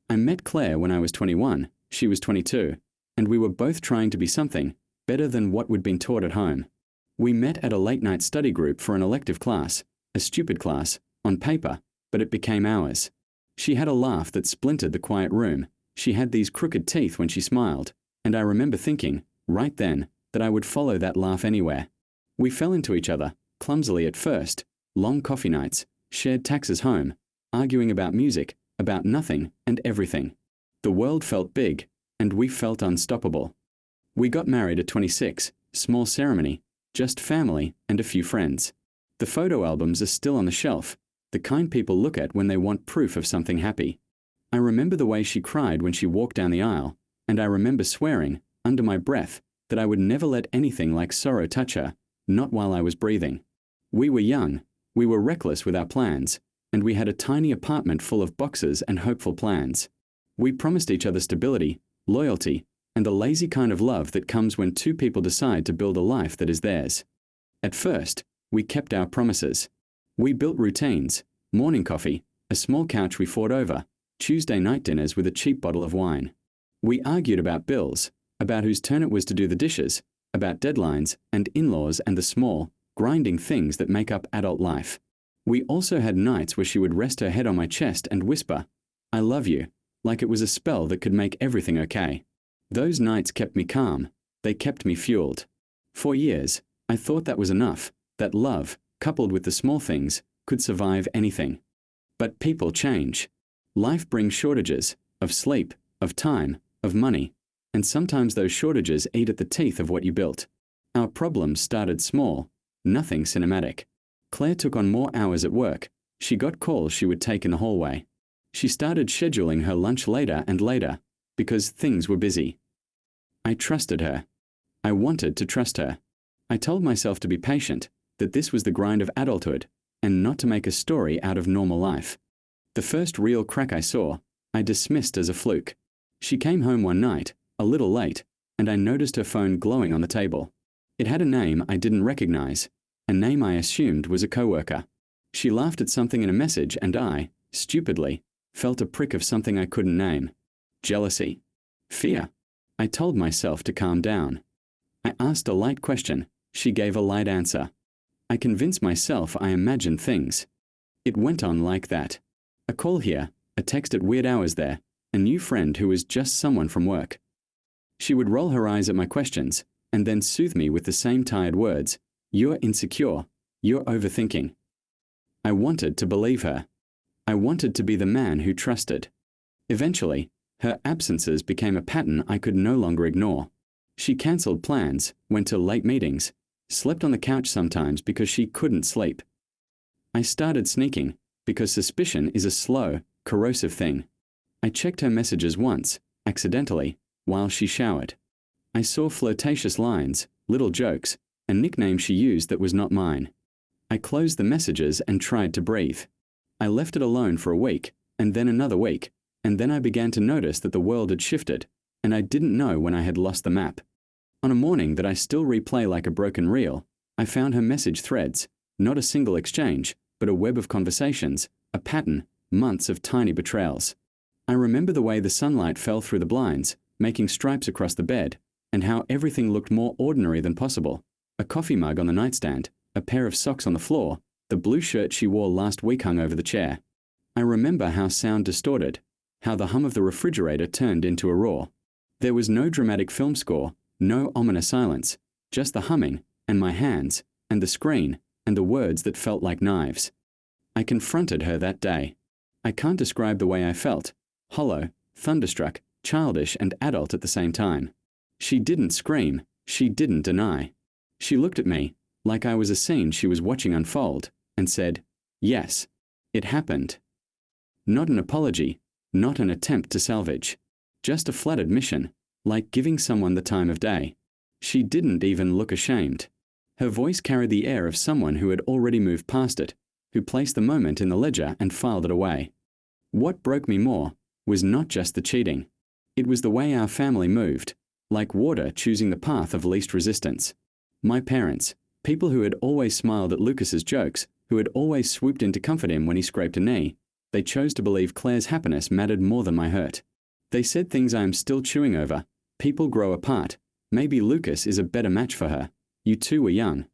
I met Claire when I was 21, she was 22, and we were both trying to be something better than what we'd been taught at home. We met at a late-night study group for an elective class, a stupid class, on paper, but it became ours. She had a laugh that splintered the quiet room. She had these crooked teeth when she smiled, and I remember thinking, right then, that I would follow that laugh anywhere. We fell into each other, clumsily at first, long coffee nights, shared taxis home, arguing about music, about nothing and everything. The world felt big, and we felt unstoppable. We got married at 26, small ceremony, just family and a few friends. The photo albums are still on the shelf, the kind people look at when they want proof of something happy. I remember the way she cried when she walked down the aisle, and I remember swearing, under my breath, that I would never let anything like sorrow touch her, not while I was breathing. We were young, we were reckless with our plans, and we had a tiny apartment full of boxes and hopeful plans. We promised each other stability, loyalty, and the lazy kind of love that comes when two people decide to build a life that is theirs. At first, we kept our promises. We built routines, morning coffee, a small couch we fought over, Tuesday night dinners with a cheap bottle of wine. We argued about bills, about whose turn it was to do the dishes, about deadlines and in-laws and the small, grinding things that make up adult life. We also had nights where she would rest her head on my chest and whisper, "I love you," like it was a spell that could make everything okay. Those nights kept me calm, they kept me fueled. For years, I thought that was enough, that love, coupled with the small things, could survive anything. But people change. Life brings shortages, of sleep, of time, of money, and sometimes those shortages eat at the teeth of what you built. Our problems started small, nothing cinematic. Claire took on more hours at work. She got calls she would take in the hallway. She started scheduling her lunch later and later, because things were busy. I trusted her. I wanted to trust her. I told myself to be patient, that this was the grind of adulthood, and not to make a story out of normal life. The first real crack I saw, I dismissed as a fluke. She came home one night, a little late, and I noticed her phone glowing on the table. It had a name I didn't recognize, a name I assumed was a coworker. She laughed at something in a message and I, stupidly, felt a prick of something I couldn't name. Jealousy. Fear. I told myself to calm down. I asked a light question. She gave a light answer. I convinced myself I imagined things. It went on like that. A call here, a text at weird hours there, a new friend who was just someone from work. She would roll her eyes at my questions, and then soothe me with the same tired words. "You're insecure. You're overthinking." I wanted to believe her. I wanted to be the man who trusted. Eventually, her absences became a pattern I could no longer ignore. She cancelled plans, went to late meetings, slept on the couch sometimes because she couldn't sleep. I started sneaking, because suspicion is a slow, corrosive thing. I checked her messages once, accidentally, while she showered. I saw flirtatious lines, little jokes, a nickname she used that was not mine. I closed the messages and tried to breathe. I left it alone for a week, and then another week, and then I began to notice that the world had shifted, and I didn't know when I had lost the map. On a morning that I still replay like a broken reel, I found her message threads, not a single exchange, but a web of conversations, a pattern, months of tiny betrayals. I remember the way the sunlight fell through the blinds, making stripes across the bed, and how everything looked more ordinary than possible. A coffee mug on the nightstand, a pair of socks on the floor, the blue shirt she wore last week hung over the chair. I remember how sound distorted, how the hum of the refrigerator turned into a roar. There was no dramatic film score, no ominous silence, just the humming, and my hands, and the screen, and the words that felt like knives. I confronted her that day. I can't describe the way I felt, hollow, thunderstruck, childish and adult at the same time. She didn't scream, she didn't deny. She looked at me, like I was a scene she was watching unfold, and said, "Yes, it happened." Not an apology, not an attempt to salvage. Just a flat admission, like giving someone the time of day. She didn't even look ashamed. Her voice carried the air of someone who had already moved past it, who placed the moment in the ledger and filed it away. What broke me more was not just the cheating. It was the way our family moved, like water choosing the path of least resistance. My parents, people who had always smiled at Lucas's jokes, who had always swooped in to comfort him when he scraped a knee, They chose to believe Claire's happiness mattered more than my hurt. They said things I am still chewing over. People grow apart. Maybe Lucas is a better match for her. You two were young.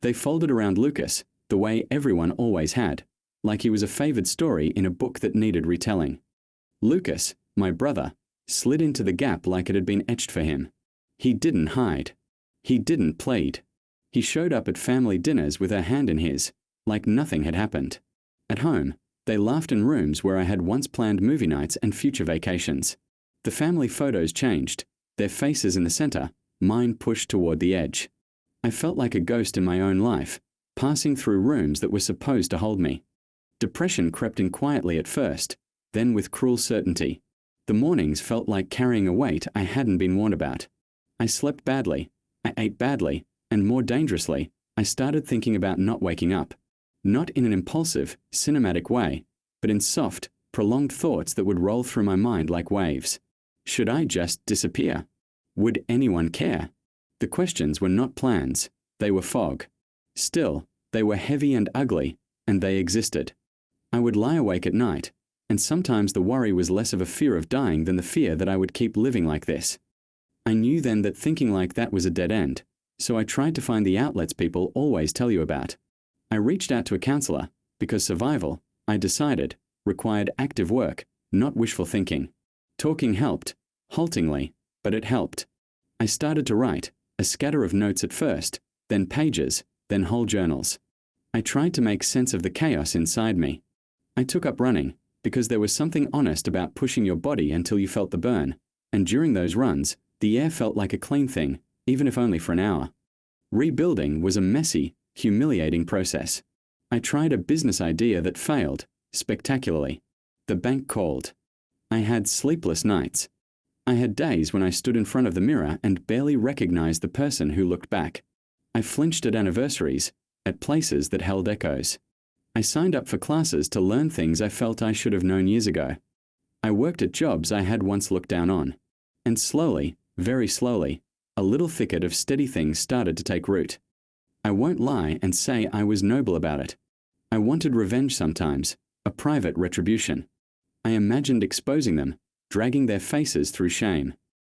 They folded around Lucas, the way everyone always had, like he was a favored story in a book that needed retelling. Lucas, my brother, slid into the gap like it had been etched for him. He didn't hide. He didn't plead. He showed up at family dinners with her hand in his, like nothing had happened. At home, they laughed in rooms where I had once planned movie nights and future vacations. The family photos changed, their faces in the center, mine pushed toward the edge. I felt like a ghost in my own life, passing through rooms that were supposed to hold me. Depression crept in quietly at first, then with cruel certainty. The mornings felt like carrying a weight I hadn't been warned about. I slept badly, I ate badly, and more dangerously, I started thinking about not waking up. Not in an impulsive, cinematic way, but in soft, prolonged thoughts that would roll through my mind like waves. Should I just disappear? Would anyone care? The questions were not plans, they were fog. Still, they were heavy and ugly, and they existed. I would lie awake at night, and sometimes the worry was less of a fear of dying than the fear that I would keep living like this. I knew then that thinking like that was a dead end, so I tried to find the outlets people always tell you about. I reached out to a counselor, because survival, I decided, required active work, not wishful thinking. Talking helped, haltingly, but it helped. I started to write, a scatter of notes at first, then pages, then whole journals. I tried to make sense of the chaos inside me. I took up running, because there was something honest about pushing your body until you felt the burn, and during those runs, the air felt like a clean thing, even if only for an hour. Rebuilding was a messy, humiliating process. I tried a business idea that failed, spectacularly. The bank called. I had sleepless nights. I had days when I stood in front of the mirror and barely recognized the person who looked back. I flinched at anniversaries, at places that held echoes. I signed up for classes to learn things I felt I should have known years ago. I worked at jobs I had once looked down on. And slowly, very slowly, a little thicket of steady things started to take root. I won't lie and say I was noble about it. I wanted revenge sometimes, a private retribution. I imagined exposing them, dragging their faces through shame.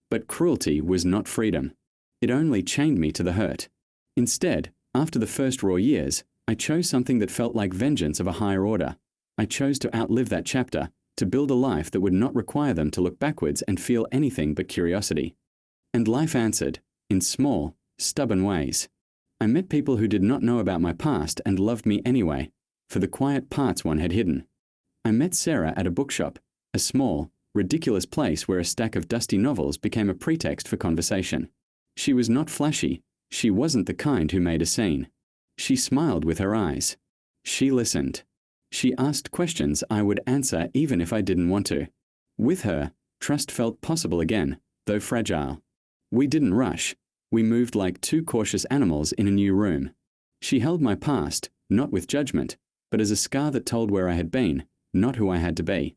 But cruelty was not freedom. It only chained me to the hurt. Instead, after the first raw years, I chose something that felt like vengeance of a higher order. I chose to outlive that chapter, to build a life that would not require them to look backwards and feel anything but curiosity. And life answered, in small, stubborn ways. I met people who did not know about my past and loved me anyway, for the quiet parts one had hidden. I met Sarah at a bookshop, a small, ridiculous place where a stack of dusty novels became a pretext for conversation. She was not flashy. She wasn't the kind who made a scene. She smiled with her eyes. She listened. She asked questions I would answer even if I didn't want to. With her, trust felt possible again, though fragile. We didn't rush. We moved like two cautious animals in a new room. She held my past, not with judgment, but as a scar that told where I had been, not who I had to be.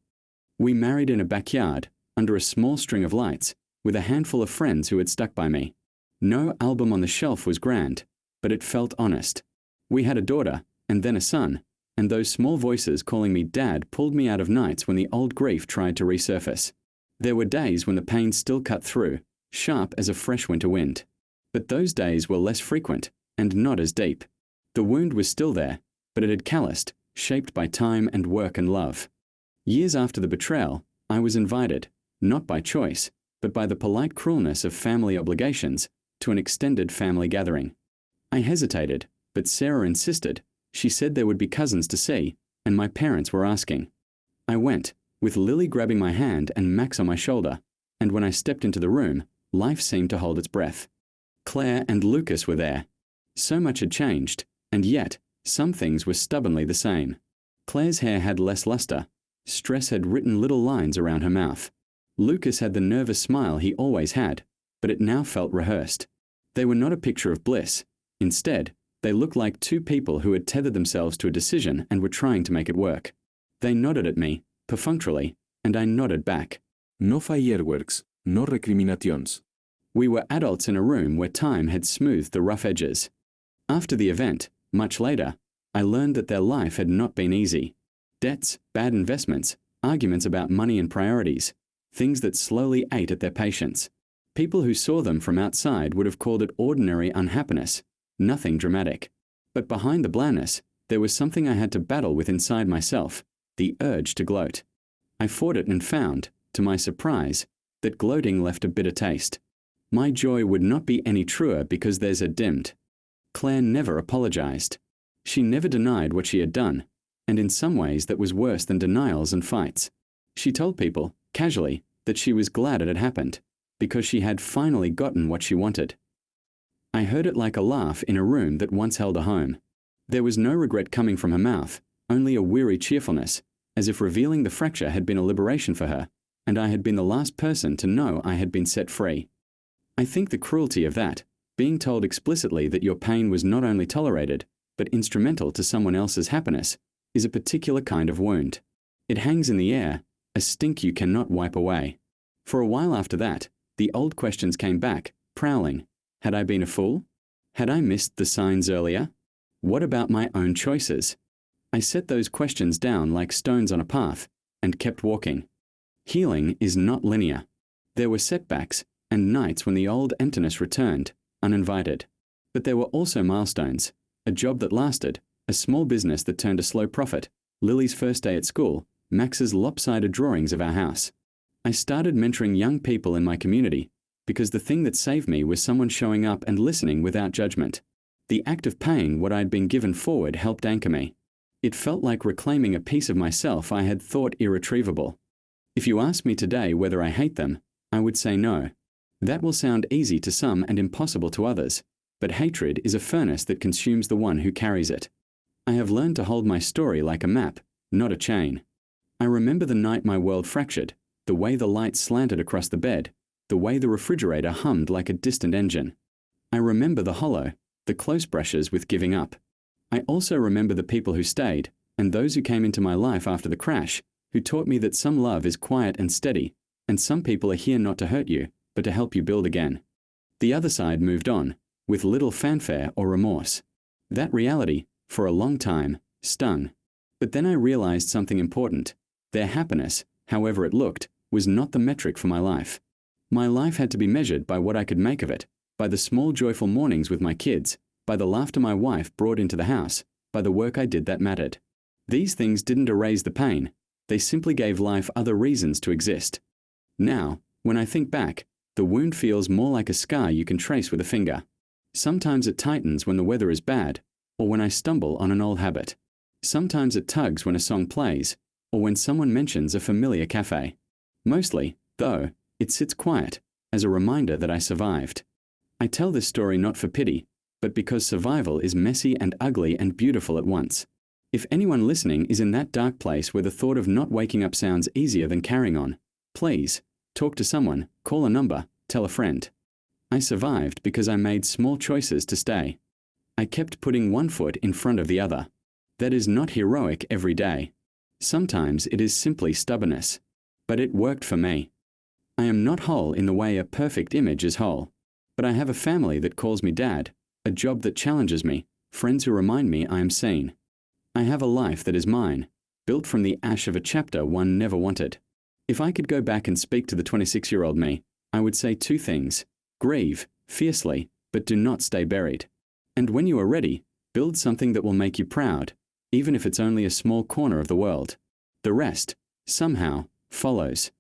We married in a backyard, under a small string of lights, with a handful of friends who had stuck by me. No album on the shelf was grand, but it felt honest. We had a daughter, and then a son, and those small voices calling me Dad pulled me out of nights when the old grief tried to resurface. There were days when the pain still cut through, sharp as a fresh winter wind. But those days were less frequent, and not as deep. The wound was still there, but it had calloused, shaped by time and work and love. Years after the betrayal, I was invited, not by choice, but by the polite cruelness of family obligations, to an extended family gathering. I hesitated, but Sarah insisted. She said there would be cousins to see, and my parents were asking. I went, with Lily grabbing my hand and Max on my shoulder, and when I stepped into the room, life seemed to hold its breath. Claire and Lucas were there. So much had changed, and yet, some things were stubbornly the same. Claire's hair had less luster. Stress had written little lines around her mouth. Lucas had the nervous smile he always had, but it now felt rehearsed. They were not a picture of bliss. Instead, they looked like two people who had tethered themselves to a decision and were trying to make it work. They nodded at me, perfunctorily, and I nodded back. No fireworks, no recriminations. We were adults in a room where time had smoothed the rough edges. After the event, much later, I learned that their life had not been easy. Debts, bad investments, arguments about money and priorities, things that slowly ate at their patience. People who saw them from outside would have called it ordinary unhappiness, nothing dramatic. But behind the blandness, there was something I had to battle with inside myself, the urge to gloat. I fought it and found, to my surprise, that gloating left a bitter taste. My joy would not be any truer because theirs had dimmed. Claire never apologized. She never denied what she had done, and in some ways that was worse than denials and fights. She told people, casually, that she was glad it had happened, because she had finally gotten what she wanted. I heard it like a laugh in a room that once held a home. There was no regret coming from her mouth, only a weary cheerfulness, as if revealing the fracture had been a liberation for her, and I had been the last person to know I had been set free. I think the cruelty of that, being told explicitly that your pain was not only tolerated, but instrumental to someone else's happiness, is a particular kind of wound. It hangs in the air, a stink you cannot wipe away. For a while after that, the old questions came back, prowling. Had I been a fool? Had I missed the signs earlier? What about my own choices? I set those questions down like stones on a path, and kept walking. Healing is not linear. There were setbacks, and nights when the old emptiness returned, uninvited. But there were also milestones, a job that lasted, a small business that turned a slow profit, Lily's first day at school, Max's lopsided drawings of our house. I started mentoring young people in my community, because the thing that saved me was someone showing up and listening without judgment. The act of paying what I had been given forward helped anchor me. It felt like reclaiming a piece of myself I had thought irretrievable. If you ask me today whether I hate them, I would say no. That will sound easy to some and impossible to others, but hatred is a furnace that consumes the one who carries it. I have learned to hold my story like a map, not a chain. I remember the night my world fractured, the way the light slanted across the bed, the way the refrigerator hummed like a distant engine. I remember the hollow, the close brushes with giving up. I also remember the people who stayed, and those who came into my life after the crash, who taught me that some love is quiet and steady, and some people are here not to hurt you, but to help you build again. The other side moved on, with little fanfare or remorse. That reality, for a long time, stung. But then I realized something important. Their happiness, however it looked, was not the metric for my life. My life had to be measured by what I could make of it, by the small joyful mornings with my kids, by the laughter my wife brought into the house, by the work I did that mattered. These things didn't erase the pain, they simply gave life other reasons to exist. Now, when I think back, the wound feels more like a scar you can trace with a finger. Sometimes it tightens when the weather is bad, or when I stumble on an old habit. Sometimes it tugs when a song plays, or when someone mentions a familiar cafe. Mostly, though, it sits quiet, as a reminder that I survived. I tell this story not for pity, but because survival is messy and ugly and beautiful at once. If anyone listening is in that dark place where the thought of not waking up sounds easier than carrying on, please, talk to someone, call a number, tell a friend. I survived because I made small choices to stay. I kept putting one foot in front of the other. That is not heroic every day. Sometimes it is simply stubbornness. But it worked for me. I am not whole in the way a perfect image is whole. But I have a family that calls me dad, a job that challenges me, friends who remind me I am seen. I have a life that is mine, built from the ash of a chapter one never wanted. If I could go back and speak to the 26-year-old me, I would say two things. Grieve, fiercely, but do not stay buried. And when you are ready, build something that will make you proud, even if it's only a small corner of the world. The rest, somehow, follows.